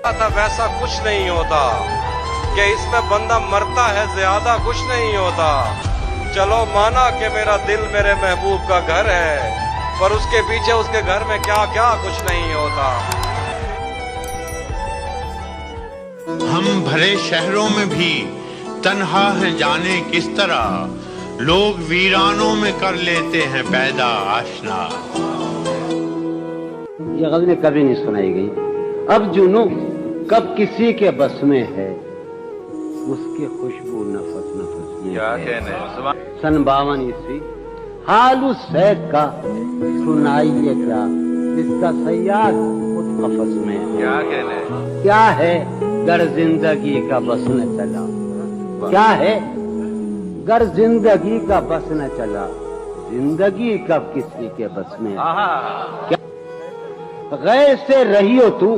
था वैसा कुछ नहीं होता, कि इसमें बंदा मरता है ज्यादा कुछ नहीं होता। चलो माना कि मेरा दिल मेरे महबूब का घर है, पर उसके पीछे उसके घर में क्या क्या कुछ नहीं होता। हम भरे शहरों में भी तन्हा है जाने किस तरह, लोग वीरानों में कर लेते हैं पैदा आशना। ये गज़लें कभी नहीं सुनाई गई। अब जुनू कब किसी के बस में है, उसकी खुशबू नफस नफस में क्या है। कहने सन 52 ईस्वी। हाल उस सैद का सुनाइए क्या, जिसका सयाद खुद कफस में है। क्या कहने क्या है गर जिंदगी का बस न चला, क्या है गर जिंदगी का बस न चला, जिंदगी कब किसी के बस में है। गैर से रही हो तू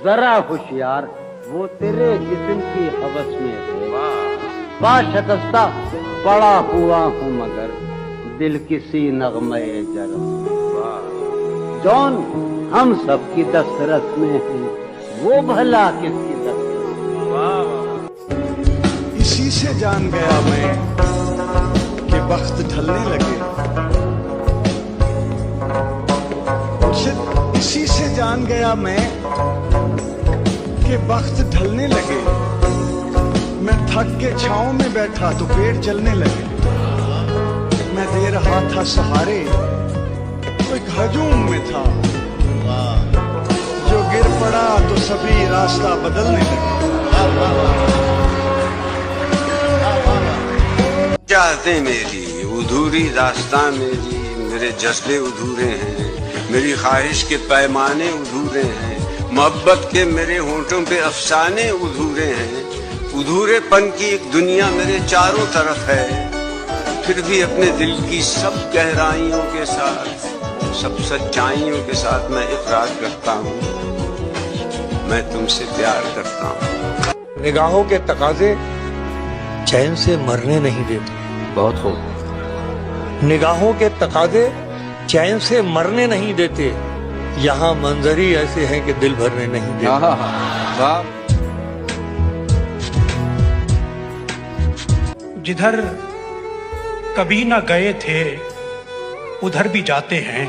जरा होशियार, वो तेरे जिस्म की हवस में है। बाशकस्ता पड़ा हुआ हूँ मगर दिल किसी नगमे जरम, जौन हम सब की दस्तरस में है, वो भला किसकी दस्तरस। इसी से जान गया मैं कि वक्त ढलने लगे, इसी से जान गया मैं कि वक्त ढलने लगे। मैं थक के छांव में बैठा तो पेड़ चलने लगे। मैं दे रहा था सहारे तो एक हजूम में था, जो गिर पड़ा तो सभी रास्ता बदलने लगे। चाहते मेरी अधूरी दास्तां मेरी, मेरे जज्बे अधूरे हैं, मेरी ख्वाहिश के पैमाने अधूरे हैं, मोहब्बत के मेरे होंठों पे अफसाने अधूरे हैं। अधूरेपन की एक दुनिया मेरे चारों तरफ है, फिर भी अपने दिल की सब गहराइयों के साथ, सब सच्चाइयों के साथ मैं इकरार करता हूँ, मैं तुमसे प्यार करता हूँ। निगाहों के तकाजे चैन से मरने नहीं देते। बहुत खूब। निगाहों के तकाजे चैन से मरने नहीं देते, यहाँ मंजर ही ऐसे हैं कि दिल भरने नहीं देते। जिधर कभी ना गए थे उधर भी जाते हैं,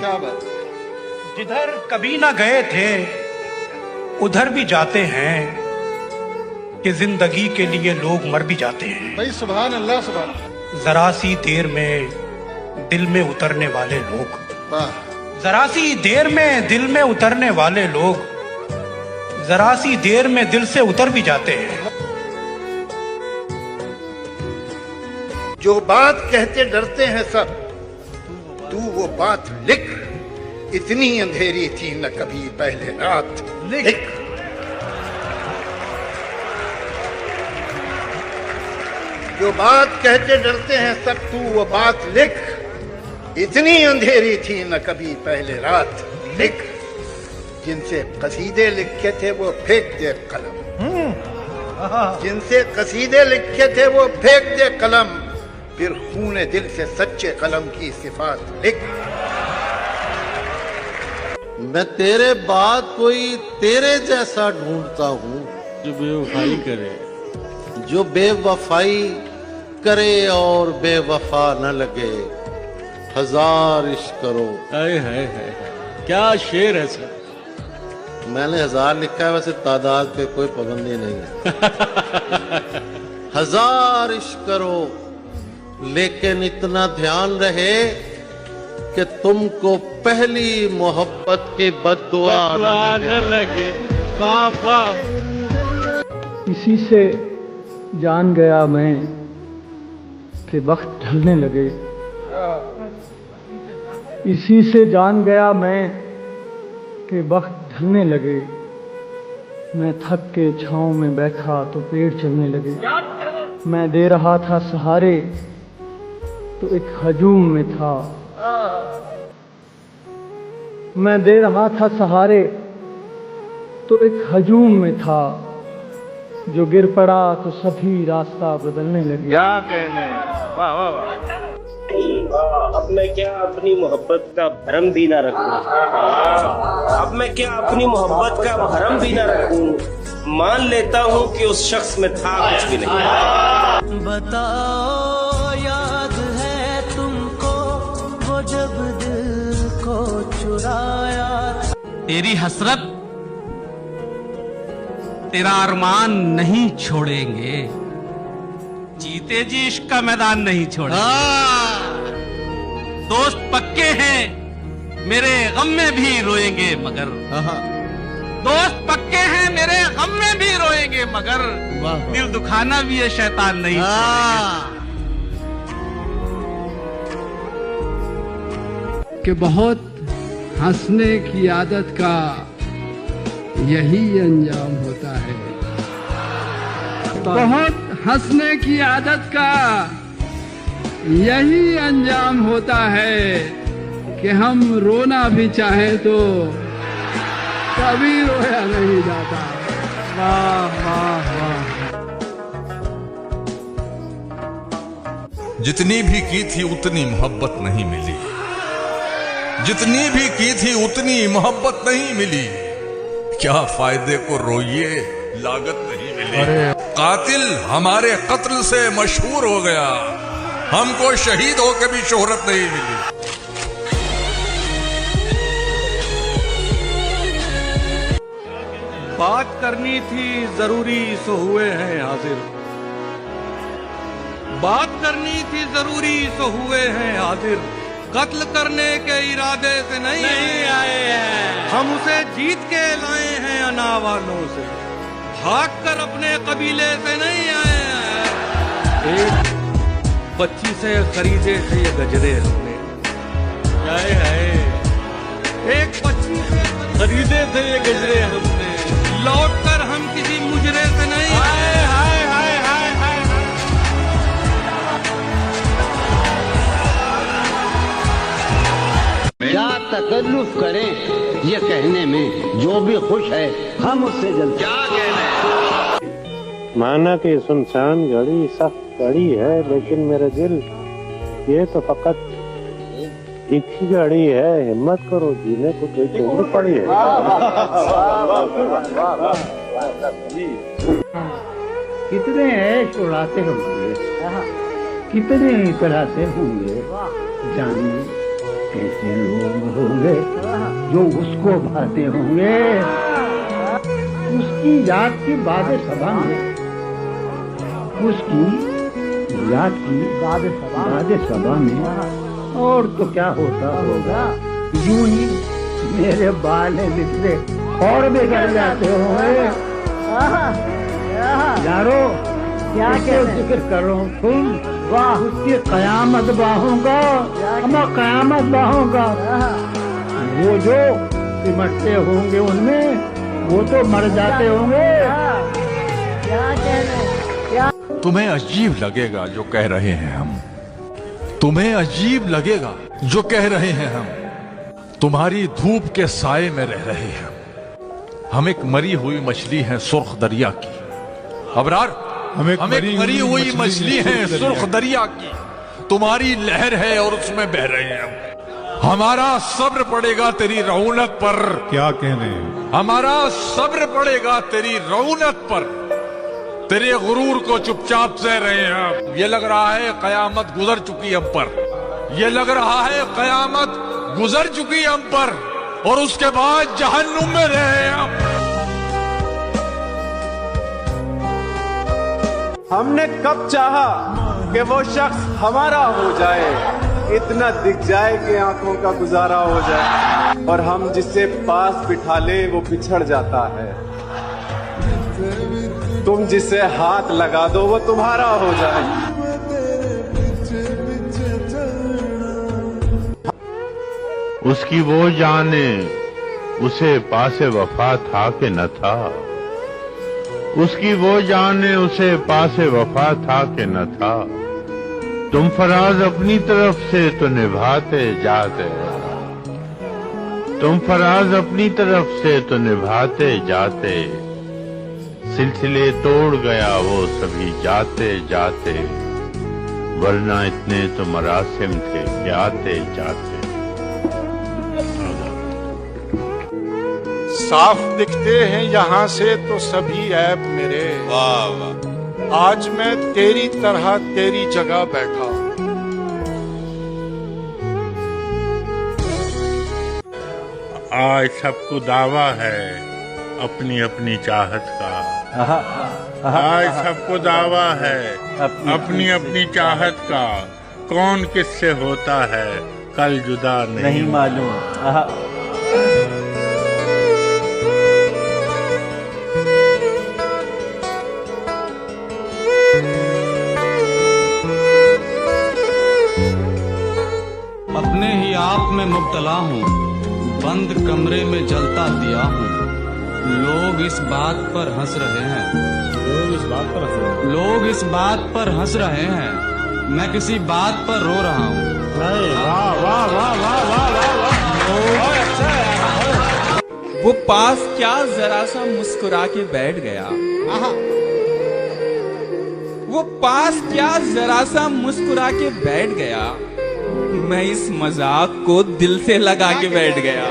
जिधर कभी ना गए थे उधर भी जाते हैं, कि जिंदगी के लिए लोग मर भी जाते हैं। भाई सुभान अल्लाह सुभान। जरा सी देर में दिल में उतरने वाले लोग, जरा सी देर में दिल में उतरने वाले लोग, जरा सी देर में दिल से उतर भी जाते हैं। जो बात कहते डरते हैं सब, तू वो बात लिख, इतनी अंधेरी थी न कभी पहले रात, लिख। जो बात कहते डरते हैं सब, तू वो बात लिख, इतनी अंधेरी थी न कभी पहले रात, लिख। जिनसे कसीदे लिखे थे वो फेंक दे कलम, जिनसे कसीदे लिखे थे वो फेंक दे कलम, फिर खूने दिल से सच्चे कलम की सिफात लिख। मैं तेरे बाद कोई तेरे जैसा ढूंढता हूँ, जो बेवफाई करे, जो बेवफाई करे और बेवफा न लगे। हजार इश्क करो। हाय हाय हाय, क्या शेर है सर। मैंने 1000 लिखा है, वैसे तादाद पे कोई पाबंदी नहीं है। हजार इश्क करो, लेकिन इतना ध्यान रहे कि तुमको पहली मोहब्बत की बद्दुआ न लगे। पापा इसी से जान गया मैं कि वक्त ढलने लगे, इसी से जान गया मैं कि वक्त ढलने लगे। मैं थक के छांव में बैठा तो पेड़ चलने लगे। मैं दे रहा था सहारे तो एक हजूम में था, मैं दे रहा था सहारे तो एक हजूम में था, जो गिर पड़ा तो सभी रास्ता बदलने लगे। क्या कहने, वाह वाह वाह। अब मैं क्या अपनी मोहब्बत का भरम भी ना रखूं, अब मैं क्या अपनी मोहब्बत का भरम भी ना रखूं। मान लेता हूं कि उस शख्स में था कुछ भी नहीं। बताओ याद है तुमको वो जब दिल को चुराया। तेरी हसरत तेरा अरमान नहीं छोड़ेंगे, जीते जी इश्क का मैदान नहीं छोड़ेंगे। दोस्त पक्के हैं मेरे गम में भी रोएंगे मगर, दोस्त पक्के हैं मेरे गम में भी रोएंगे मगर, दिल दुखाना भी ये शैतान नहीं छोड़ेंगे। कि बहुत हंसने की आदत का यही अंजाम होता है, बहुत हंसने की आदत का यही अंजाम होता है कि हम रोना भी चाहें तो कभी रोया नहीं जाता। वाह वाह वाह। जितनी भी की थी उतनी मोहब्बत नहीं मिली, जितनी भी की थी उतनी मोहब्बत नहीं मिली। क्या फायदे को रोइए लागत नहीं मिली। कातिल हमारे कत्ल से मशहूर हो गया, हमको शहीद होकर भी शोहरत नहीं मिली। बात करनी थी जरूरी सो हुए हैं हाजिर, बात करनी थी जरूरी सो हुए हैं हाजिर। कत्ल करने के इरादे से नहीं आए हैं, हम उसे जीत के लाए हैं अना वालों से, भाग कर अपने कबीले से नहीं आए हैं। एक बच्ची से खरीदे थे ये गजरे हमने, एक बच्ची से खरीदे थे ये गजरे हमने, लौट कर हम किसी मुजरे से नहीं आए। क्या तकल्लुफ करें ये कहने में, जो भी खुश है हम उससे जलते। क्या कहने माना कि सुनसान घड़ी सख्त घड़ी है, लेकिन मेरे दिल ये तो फकत एक ही घड़ी है। हिम्मत करो, जीने को कोई जरूरत पड़ी है। कितने ऐश उड़ाते होंगे, कितने इतराते होंगे, जानिए कैसे लोग होंगे जो उसको भाते होंगे। उसकी याद की बाद सभा में, उसकी याद की बाद सभा में और तो क्या होता होगा, यूं ही मेरे बाल बिखरे और बिगड़ जाते होंगे। यारो क्या जिक्र करो तुम, वाह उसकी कयामत बाहूंगा, मैं कयामत बाहूंगा। वो जो सिमटते होंगे उनमें वो तो मर जाते होंगे। क्या कहने, तुम्हें अजीब लगेगा जो कह रहे हैं हम, तुम्हें अजीब लगेगा जो कह रहे हैं हम। तुम्हारी धूप के साए में रह रहे हैं हम एक मरी हुई मछली हैं सुर्ख दरिया की। अबरार हम एक मरी हुई मछली हैं सुर्ख दरिया की, तुम्हारी लहर है और उसमें बह रहे हैं। हमारा सब्र पड़ेगा तेरी रौनक पर। क्या कहने, हमारा सब्र पड़ेगा तेरी रौनक पर। तेरे गुरूर को चुपचाप सह रहे हैं हम। ये लग रहा है कयामत गुजर चुकी हम पर, ये लग रहा है कयामत गुजर चुकी हम पर, और उसके बाद जहन्नुम में रहे हम। हमने कब चाहा कि वो शख्स हमारा हो जाए, इतना दिख जाए कि आंखों का गुजारा हो जाए, और हम जिसे पास बिठा ले वो बिछड़ जाता है। तुम जिसे हाथ लगा दो वो तुम्हारा हो जाए। उसकी वो जाने उसे पासे वफा था कि न था, उसकी वो जाने उसे पासे वफा था कि न था। तुम फराज अपनी तरफ से तो निभाते जाते, तुम फराज अपनी तरफ से तो निभाते जाते। सिलसिले तोड़ गया वो सभी जाते जाते, वरना इतने तो मरासिम थे कि आते जाते। साफ दिखते हैं यहाँ से तो सभी ऐब मेरे। वाह वाह। आज मैं तेरी तरह तेरी जगह बैठा। आज सबको दावा है अपनी अपनी चाहत का। आज सबको दावा है अपनी अपनी चाहत का। कौन किससे होता है कल जुदा नहीं मालूम। अपने ही आप में मुब्तला हूँ, बंद कमरे में जलता दिया हूँ। लोग इस बात पर हंस रहे हैं। लोग इस बात पर हंस रहे हैं। मैं किसी बात पर रो रहा हूँ। वाह वाह वाह वाह वाह वाह। वो पास क्या जरा सा मुस्कुरा के बैठ गया। वो पास क्या जरा सा मुस्कुरा के बैठ गया। मैं इस मजाक को दिल से लगा के बैठ गया।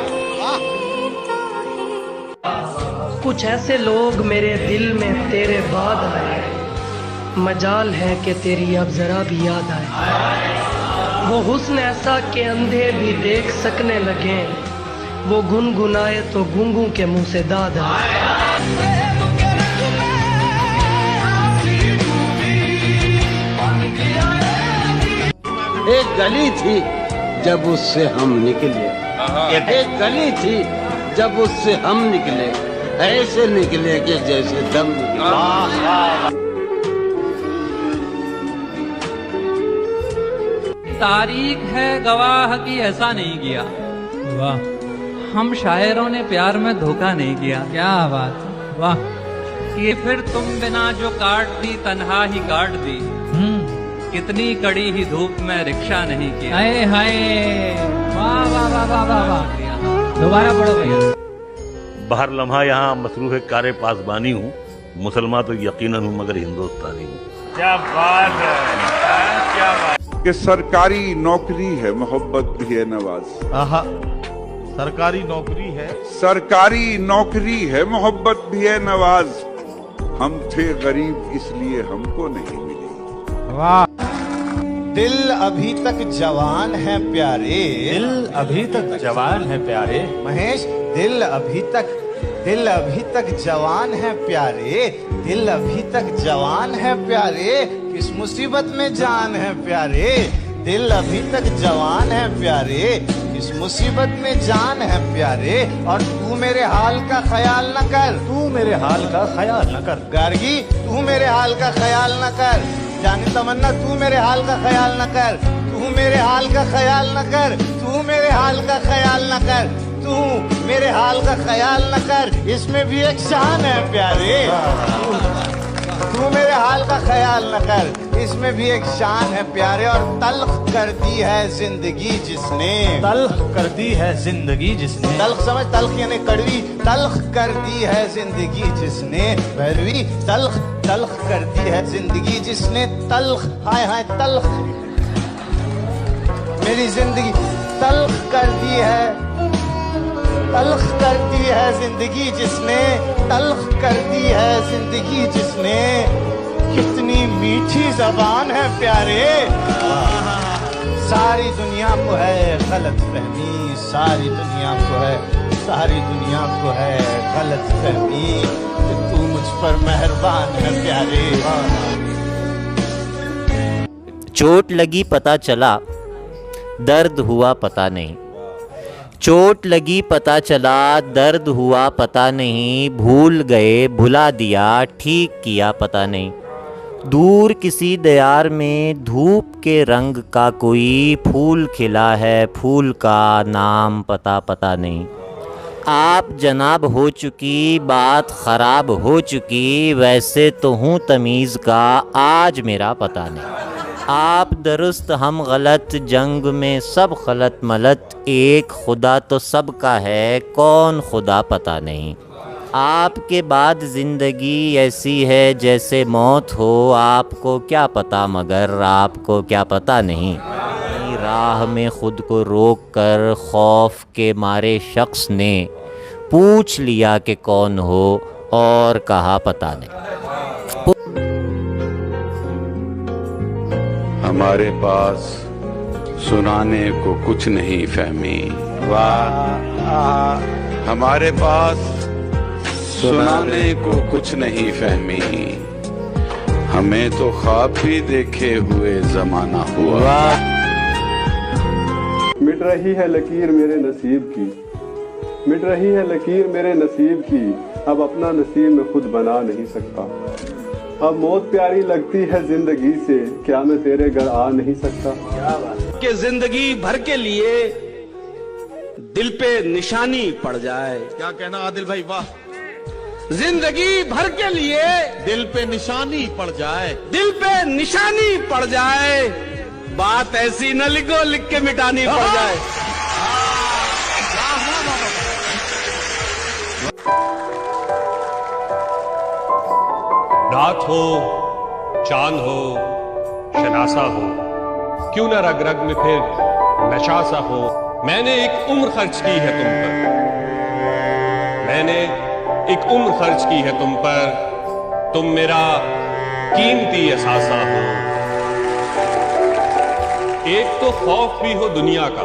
कुछ ऐसे लोग मेरे दिल में तेरे बाद आए, मजाल है कि तेरी अब जरा भी याद आए। वो हुस्न ऐसा कि अंधे भी देख सकने लगे, वो गुनगुनाए तो गूंगों के मुंह से दाद आए। एक गली थी जब उससे हम निकले, एक गली थी जब उससे हम निकले, ऐसे निकले कि जैसे दम निकले। तारीख है गवाह की ऐसा नहीं किया। वाह। हम शायरों ने प्यार में धोखा नहीं किया। क्या बात। वाह। कि फिर तुम बिना जो काट दी तन्हा ही काट दी। कितनी कड़ी ही धूप में रिक्शा नहीं किया। हाय हाय। वाह वाह वाह वाह वाह वाह। दोबारा पढ़ो भैया। बाहर लम्हा यहाँ मसरूफ़ कार्य पासबानी हूँ। मुसलमान तो यकीनन हूँ मगर हिंदुस्तानी हूँ। क्या बात है, क्या बात। कि सरकारी नौकरी है मोहब्बत भी है नवाज। आहा, सरकारी नौकरी है। सरकारी नौकरी है मोहब्बत भी है नवाज। हम थे गरीब इसलिए हमको नहीं मिली। वाह। दिल अभी तक जवान है प्यारे। दिल अभी तक जवान है प्यारे। महेश, दिल अभी तक जवान है प्यारे। दिल अभी तक जवान है प्यारे। किस मुसीबत में जान है प्यारे। दिल अभी तक जवान है प्यारे। किस मुसीबत में जान है प्यारे। और तू मेरे हाल का ख्याल न कर। तू मेरे हाल का ख्याल न कर। गार्गी, तू मेरे हाल का ख्याल न कर। जानी तमन्ना, तू मेरे हाल का ख्याल न कर। तू मेरे हाल का ख्याल न कर। तू मेरे हाल का ख्याल न कर। तू मेरे हाल का ख्याल न कर। इसमें भी एक शान है प्यारे। तू मेरे हाल का ख्याल न कर। इसमें भी एक शान है प्यारे। और तल्ख कर दी है जिंदगी जिसने। तल्ख कर दी है जिंदगी जिसने। तल्ख समझ, तल्ख यानी कड़वी। तल्ख कर दी है जिंदगी जिसने। भैरवी, तल्ख कर दी है जिंदगी जिसने। तल्ख, हाय हाय तल्ख, मेरी जिंदगी तल्ख कर दी है। तल्ख कर दी है जिंदगी जिसने। तल्ख कर दी है जिंदगी जिसने। कितनी मीठी जबान है प्यारे। सारी दुनिया को है गलत फहमी। सारी दुनिया को है गलत फहमी कि तू मुझ पर मेहरबान है प्यारे। चोट लगी पता चला, दर्द हुआ पता नहीं। चोट लगी पता चला, दर्द हुआ पता नहीं। भूल गए भुला दिया, ठीक किया पता नहीं। दूर किसी दयार में धूप के रंग का कोई फूल खिला है, फूल का नाम पता नहीं। आप जनाब हो चुकी, बात ख़राब हो चुकी। वैसे तो हूँ तमीज़ का, आज मेरा पता नहीं। आप दुरुस्त हम गलत, जंग में सब खलत मलत। एक खुदा तो सबका है, कौन खुदा पता नहीं। आपके बाद जिंदगी ऐसी है जैसे मौत हो, आपको क्या पता मगर आपको क्या पता नहीं। राह में खुद को रोक कर खौफ के मारे शख्स ने पूछ लिया कि कौन हो और कहा पता नहीं। हमारे पास सुनाने को कुछ नहीं फहमी, वाह। हमारे पास सुनाने को कुछ नहीं फहमी, हमें तो ख्वाब भी देखे हुए जमाना हुआ। मिट रही है लकीर मेरे नसीब की, मिट रही है लकीर मेरे नसीब की, अब अपना नसीब मैं खुद बना नहीं सकता। अब मौत प्यारी लगती है जिंदगी से, क्या मैं तेरे घर आ नहीं सकता। कि जिंदगी भर के लिए दिल पे निशानी पड़ जाए। क्या कहना आदिल भाई, वाह। जिंदगी भर के लिए दिल पे निशानी पड़ जाए, दिल पे निशानी पड़ जाए, बात ऐसी न लिखो लिख के मिटानी पड़ जाए। रात हो, चांद हो, शनासा हो, क्यों न रग रग में फिर नशा सा हो। मैंने एक उम्र खर्च की है तुम पर, मैंने एक उम्र खर्च की है तुम पर, तुम मेरा कीमती असासा हो। एक तो खौफ भी हो दुनिया का,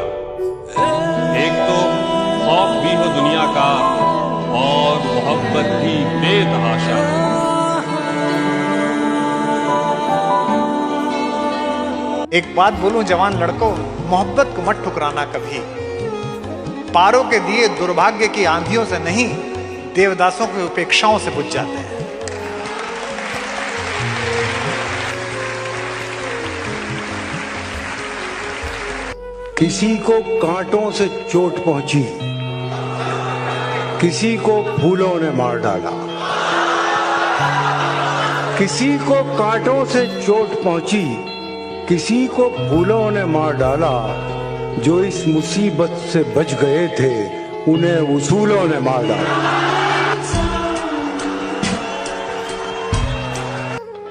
एक तो खौफ भी हो दुनिया का, और मोहब्बत भी बेतहाशा हो। एक बात बोलूं जवान लड़कों, मोहब्बत को मत ठुकराना कभी। पारों के दिए दुर्भाग्य की आंधियों से नहीं, देवदासों की उपेक्षाओं से बुझ जाते हैं। किसी को कांटों से चोट पहुंची, किसी को फूलों ने मार डाला। किसी को कांटों से चोट पहुंची, किसी को फूलों ने मार डाला। जो इस मुसीबत से बच गए थे, उन्हें उसूलों ने मार डाला।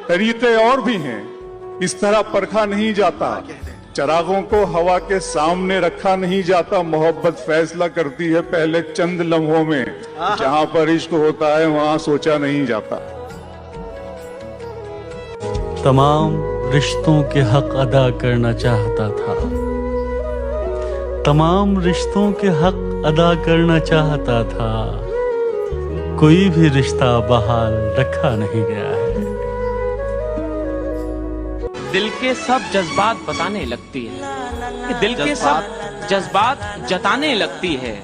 तरीके और भी हैं, इस तरह परखा नहीं जाता। चरागों को हवा के सामने रखा नहीं जाता। मोहब्बत फैसला करती है पहले चंद लम्हों में, जहां पर इश्क होता है वहां सोचा नहीं जाता। तमाम रिश्तों के हक अदा करना चाहता था, तमाम रिश्तों के हक अदा करना चाहता था। कोई भी रिश्ता बहाल रखा नहीं गया है। दिल के सब जज्बात बताने लगती है, दिल के सब जज्बात जताने लगती है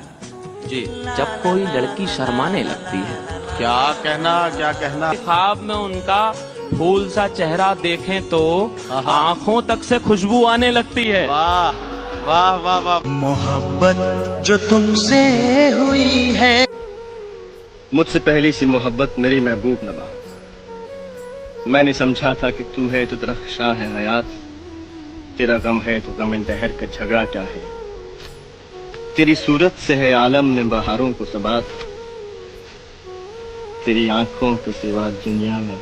जी, जब कोई लड़की शर्माने लगती है। क्या कहना, क्या कहना। ख्वाब में उनका फूल सा चेहरा देखें तो आंखों तक से खुशबू आने लगती है। वाह वाह वाह वाह। मोहब्बत जो तुमसे हुई है, मुझसे पहली सी मोहब्बत मेरी महबूब नवा। मैंने समझा था कि तू है तो दरख्शां है हयात, तेरा गम है तो गम दहर का झगड़ा क्या है। तेरी सूरत से है आलम में बहारों को सबात, तेरी आंखों के सिवा दुनिया में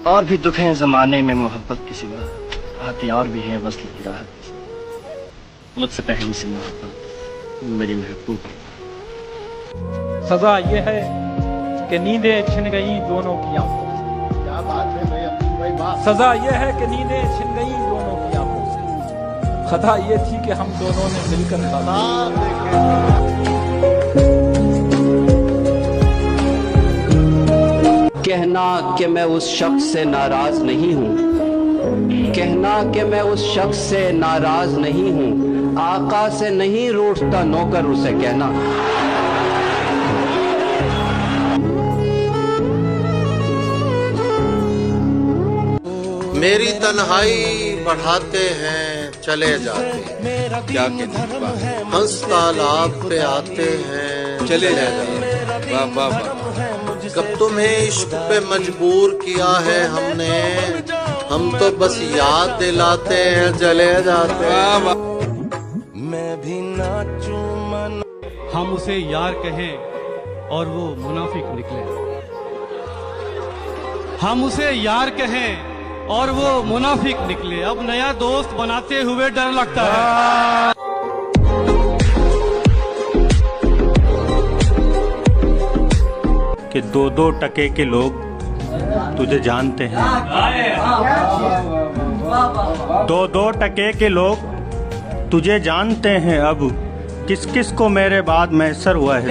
और भी दुख है जमाने में मोहब्बत के सिवा, आती और भी है वस्ल की राहत। मुझसे पहली सी मोहब्बत मेरी महबूब। सजा ये है कि नींदें छिन गई दोनों की आंखों से। क्या बात है भैया, सजा ये है कि नींदें छिन गई दोनों की आंखों से। खता ये थी कि हम दोनों ने मिलकर कहना कि मैं उस शख्स से नाराज नहीं हूँ, कहना कि मैं उस शख्स से नाराज नहीं हूँ। आका से नहीं रूठता नौकर उसे कहना। मेरी तन्हाई बढ़ाते हैं चले जाते हैं, क्या कहते हंसता लाभ पे आते हैं चले जाते हैं। वाह वाह वाह। कब तुम्हें इश्क पे मजबूर किया है हमने, हम तो बस याद दिलाते हैं चले जाते हैं। मैं भी नाचूं मन। हम उसे यार कहें और वो मुनाफिक निकले। हम उसे यार कहें और वो मुनाफिक निकले। अब नया दोस्त बनाते हुए डर लगता है। कि 2-2 टके के लोग तुझे जानते हैं। 2-2 टके के लोग तुझे जानते हैं। अब किस किस को मेरे बाद मैसर हुआ है।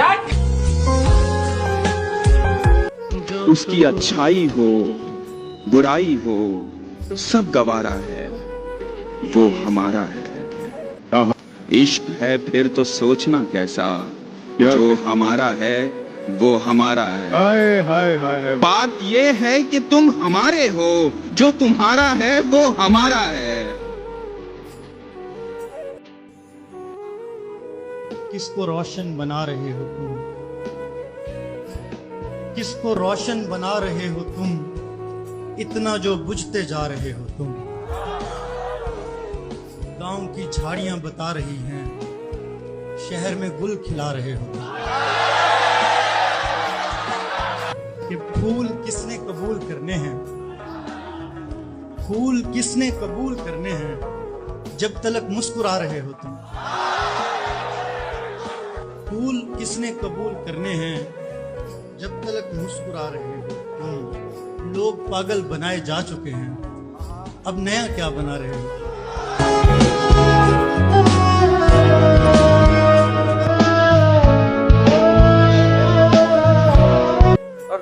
उसकी अच्छाई हो बुराई हो सब गवारा है, वो हमारा है। इश्क है फिर तो सोचना कैसा, जो हमारा है वो हमारा है। हाय हाय हाय। बात ये है कि तुम हमारे हो, जो तुम्हारा है वो हमारा है। किसको रोशन बना रहे हो तुम, किसको रोशन बना रहे हो तुम, इतना जो बुझते जा रहे हो तुम। गांव की झाड़ियां बता रही हैं, शहर में गुल खिला रहे हो तुम। कि फूल किसने कबूल करने हैं, फूल किसने कबूल करने हैं, जब तलक मुस्कुरा रहे हो तुम। फूल किसने कबूल करने हैं, जब तलक मुस्कुरा रहे हो तुम। लोग पागल बनाए जा चुके हैं, अब नया क्या बना रहे हो।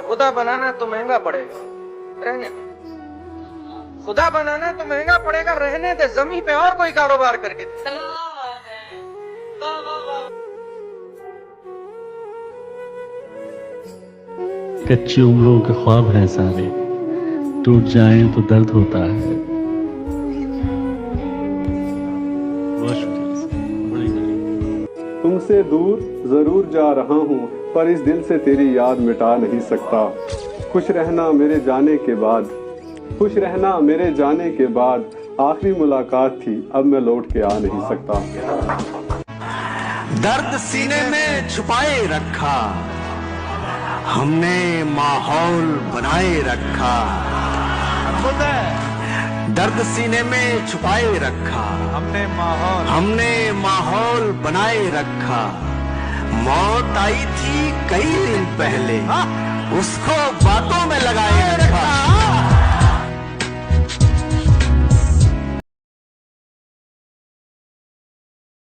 खुदा बनाना तो महंगा पड़ेगा, रहने खुदा बनाना तो महंगा पड़ेगा, रहने दे। जमीन पे और कोई कारोबार करके दे। कच्ची उम्रों के ख्वाब हैं सारे, टूट जाएं तो दर्द होता है। तुमसे दूर जरूर जा रहा हूँ, पर इस दिल से तेरी याद मिटा नहीं सकता। खुश रहना मेरे जाने के बाद, खुश रहना मेरे जाने के बाद। आखिरी मुलाकात थी, अब मैं लौट के आ नहीं सकता। दर्द सीने में छुपाए रखा, हमने माहौल बनाए रखा। दर्द सीने में छुपाए रखा, हमने माहौल बनाए रखा। मौत आई थी कई दिन पहले, उसको बातों में लगाए रखा।